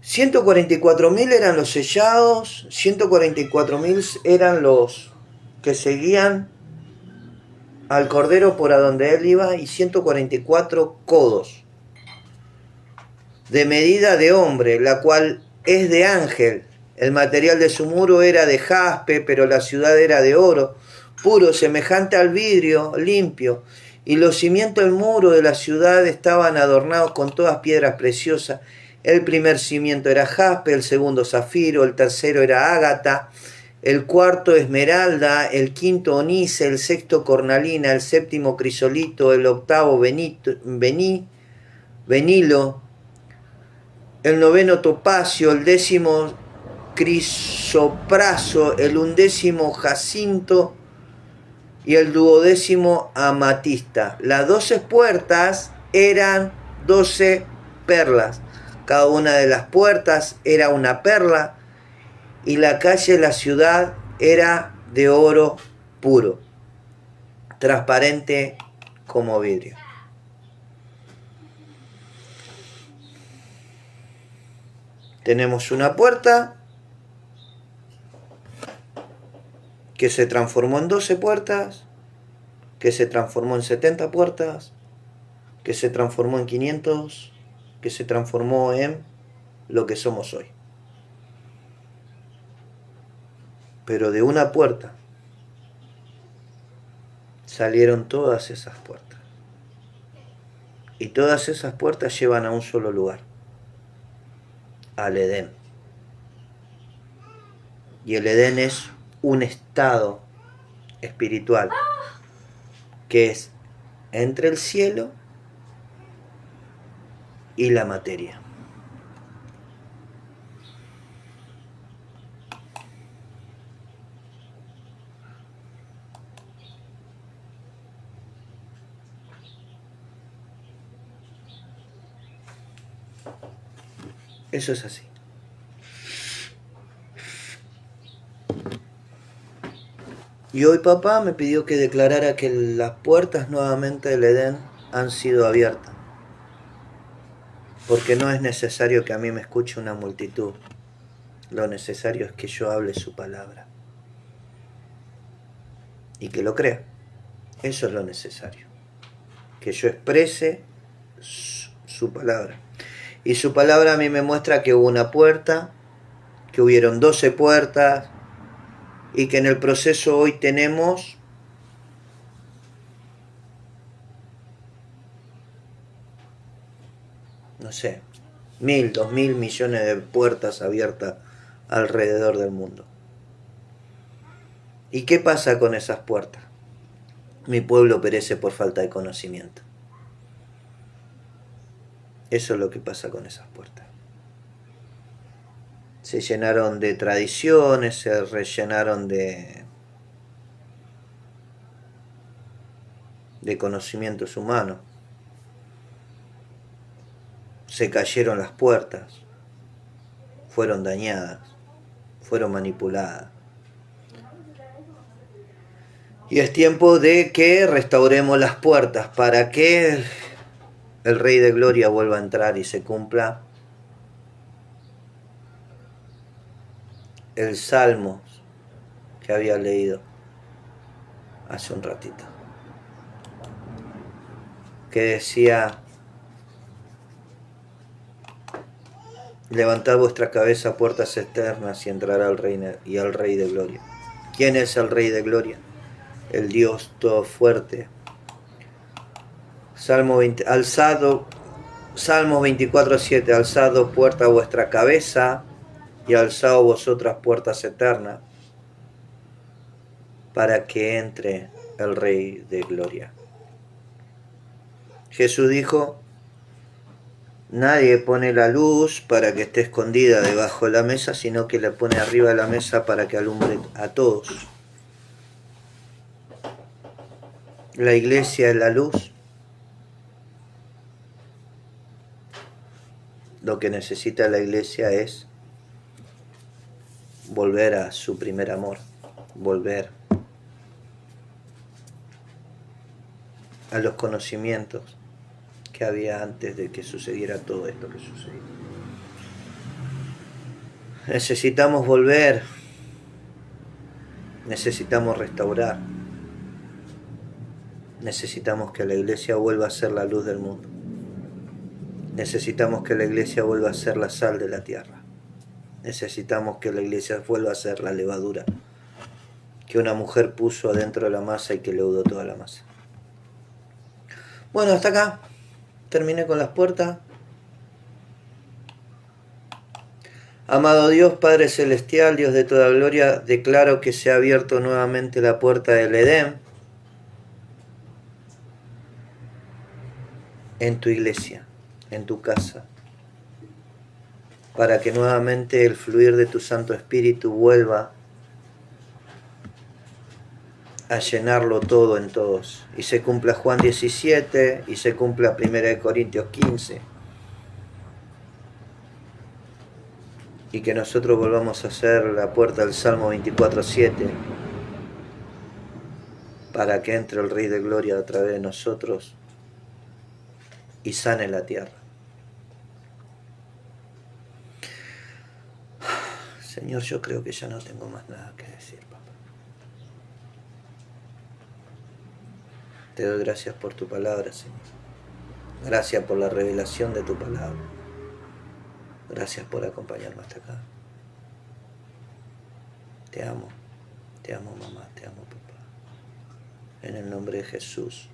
144.000 eran los sellados, 144.000 eran los que seguían al Cordero por a donde él iba, y 144 codos de medida de hombre, la cual es de ángel. El material de su muro era de jaspe, pero la ciudad era de oro puro, semejante al vidrio limpio, y los cimientos del muro de la ciudad estaban adornados con todas piedras preciosas. El primer cimiento era jaspe, el segundo zafiro, el tercero era ágata, el cuarto esmeralda, el quinto onice, el sexto cornalina, el séptimo crisolito, el octavo benilo, el noveno topacio, el décimo crisopraso, el undécimo jacinto y el duodécimo amatista. Las 12 puertas eran 12 perlas. Cada una de las puertas era una perla, y la calle de la ciudad era de oro puro, transparente como vidrio. Tenemos una puerta que se transformó en 12 puertas, que se transformó en 70 puertas, que se transformó en 500, que se transformó en lo que somos hoy. Pero de una puerta salieron todas esas puertas. Y todas esas puertas llevan a un solo lugar, al Edén. Y el Edén es un estado espiritual que es entre el cielo y la materia. Eso es así. Y hoy papá me pidió que declarara que las puertas nuevamente del Edén han sido abiertas. Porque no es necesario que a mí me escuche una multitud. Lo necesario es que yo hable su palabra. Y que lo crea. Eso es lo necesario. Que yo exprese su palabra. Y su palabra a mí me muestra que hubo una puerta, que hubieron 12 puertas, y que en el proceso hoy tenemos no sé, 1.000, 2.000 millones de puertas abiertas alrededor del mundo. ¿Y qué pasa con esas puertas? Mi pueblo perece por falta de conocimiento. Eso es lo que pasa con esas puertas. Se llenaron de tradiciones, se rellenaron de conocimientos humanos. Se cayeron las puertas, fueron dañadas, fueron manipuladas. Y es tiempo de que restauremos las puertas para que el Rey de Gloria vuelva a entrar y se cumpla el Salmo que había leído hace un ratito, que decía: levantad vuestra cabeza, puertas externas, y entrará el Rey y el Rey de Gloria. ¿Quién es el Rey de Gloria? El Dios todo fuerte. Salmos 24:7, alzado puerta vuestra cabeza y alzado vosotras puertas eternas, para que entre el Rey de Gloria. Jesús dijo: nadie pone la luz para que esté escondida debajo de la mesa, sino que la pone arriba de la mesa para que alumbre a todos. La iglesia es la luz. Lo que necesita la iglesia es volver a su primer amor, volver a los conocimientos que había antes de que sucediera todo esto que sucedió. Necesitamos volver, necesitamos restaurar, necesitamos que la iglesia vuelva a ser la luz del mundo, necesitamos que la iglesia vuelva a ser la sal de la tierra, necesitamos que la iglesia vuelva a ser la levadura que una mujer puso adentro de la masa y que leudó toda la masa. Bueno, hasta acá terminé con las puertas. Amado Dios, Padre Celestial, Dios de toda gloria, declaro que se ha abierto nuevamente la puerta del Edén en tu iglesia, en tu casa, para que nuevamente el fluir de tu Santo Espíritu vuelva a llenarlo todo en todos, y se cumpla Juan 17 y se cumpla 1 Corintios 15, y que nosotros volvamos a hacer la puerta del Salmo 24:7 para que entre el Rey de Gloria a través de nosotros y sane la tierra. Señor, yo creo que ya no tengo más nada que decir, papá. Te doy gracias por tu palabra, Señor. Gracias por la revelación de tu palabra. Gracias por acompañarme hasta acá. Te amo mamá, te amo papá. En el nombre de Jesús,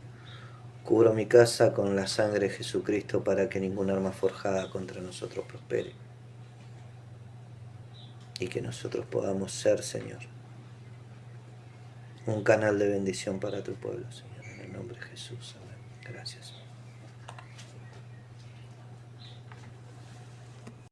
cubro mi casa con la sangre de Jesucristo para que ninguna arma forjada contra nosotros prospere. Y que nosotros podamos ser, Señor, un canal de bendición para tu pueblo, Señor. En el nombre de Jesús. Amén. Gracias.